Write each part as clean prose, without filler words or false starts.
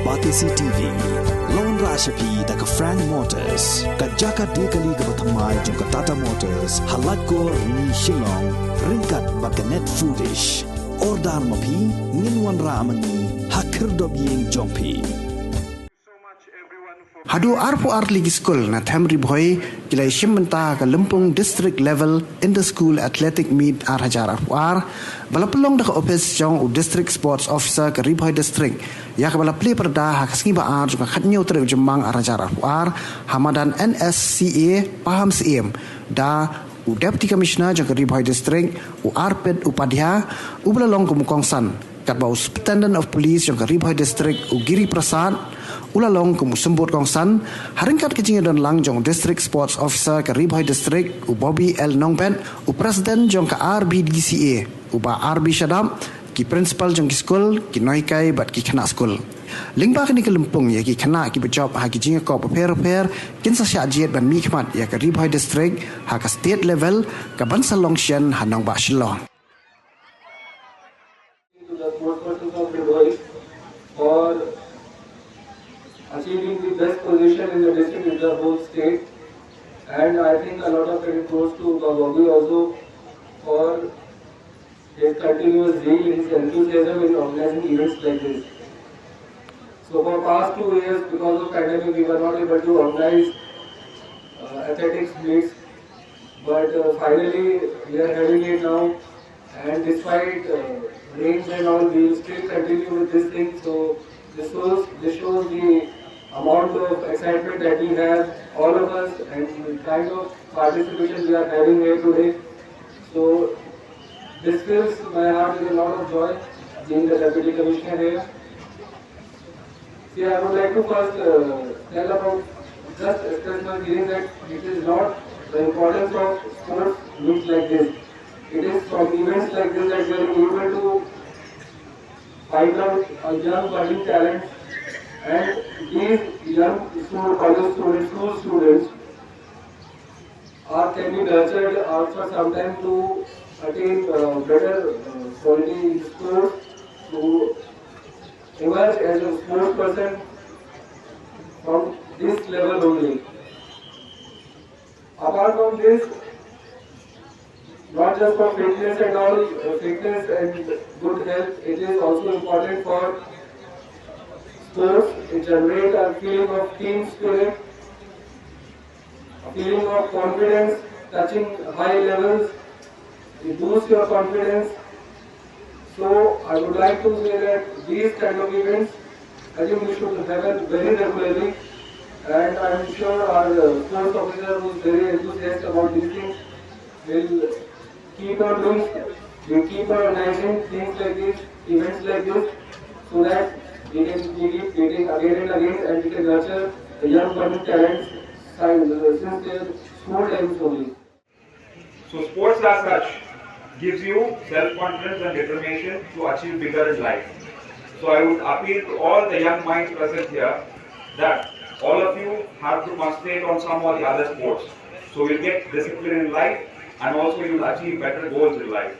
Batisi TV Lone Rashapi Daka Frank Motors Kajaka Dekali Gabatamai Junka Tata Motors Halatko Ni Shillong Rinkat Bakanet Foodish Ordar Mapi Ninwan Ramani Hakir Dobying Jompi Hadu arpu ligi Skul na Thamri Bhoi kila Ïashim Bynta ka Lempung district level inter-school athletic meet hajar arpu balapelong dak office jong u district sports officer ka Bhoi district ya ka balapli perda hak singi ba juga khatnyo tre jemang hajar arpu hamadan NSCA paham CM da u deputy commissioner jong ka Bhoi district u arpet upadhya u belalong kumukongsan kat bau superintendent of police jong ka Bhoi district u Giri Prasad ulalong kum sembut kongsan haringkat kecing dan lang jong district sports officer ke Bhoi district u Bobby L Nongpen u president jong ke RBDCA u ba RB Shadam ki principal jong ki Skul ki noikai bat ki khana Skul lingba kini ke Lempung ya ki khana ki bejob ha ki jinga ko paper kin sa syajiet ban mi khmat ya ke Bhoi district ha ka state level ka ban salong shen hanong ba shilong for achieving the best position in the district in the whole state, and I think a lot of credit goes to Bhoi also for his continuous zeal, his enthusiasm in organizing events like this. So for past 2 years, because of pandemic, we were not able to organize athletics meets, but finally we are having it now, and despite rains and all, we will still continue with this thing. So this shows the amount of excitement that we have, all of us, and the kind of participation we are having here today. So this fills my heart with a lot of joy, being the Deputy Commissioner here. See, I would like to first tell about, just express my feeling that it is not the importance of sports meets like this. It is from events like this that we are able to find out a young budding talent, and these young college students, school students, can be nurtured for some time to attain better quality in sports, to emerge as a sports person from this level only. Apart from this, not just for fitness and all, fitness and good health, it is also important for sports. It generates a feeling of team spirit, a feeling of confidence, touching high levels. It boosts your confidence. So I would like to say that these kind of events, I think we should happen very regularly, and I am sure our sports officer who is very enthusiastic about these things will keep on doing, we keep on organizing things like this, events like this, so that we can keep getting again and again, and we can nurture the young budding talents since their school times only. So sports as such gives you self-confidence and determination to achieve bigger in life. So I would appeal to all the young minds present here that all of you have to concentrate on some or the other sports. So you'll get discipline in life, and also you will achieve better goals in life.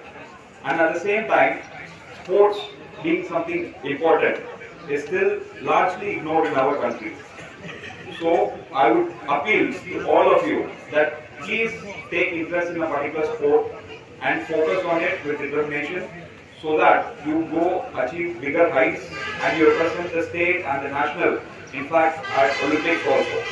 And at the same time, sports being something important is still largely ignored in our country. So I would appeal to all of you that please take interest in a particular sport and focus on it with determination, so that you go achieve bigger heights and you represent the state and the national, in fact at Olympics also.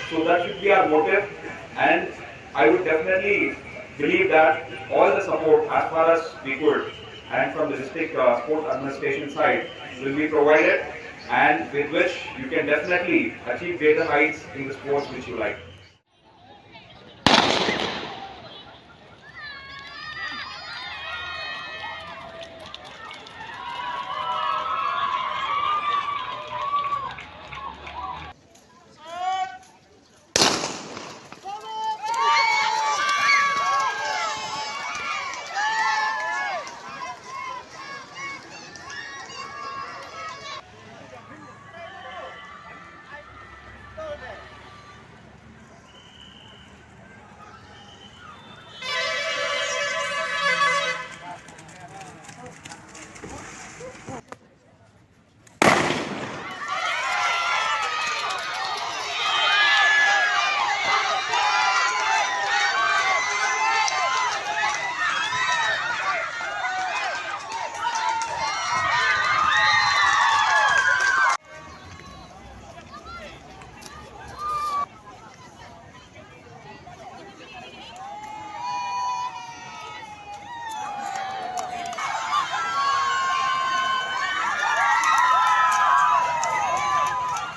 So that should be our motive, and I would definitely believe that all the support as far as we could, and from the district sports administration side, will be provided, and with which you can definitely achieve greater heights in the sports which you like.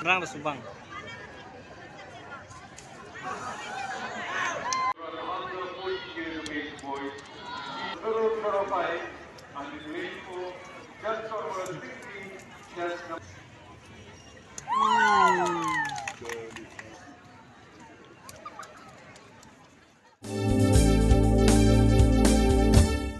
Rang Subang. Just over 16, just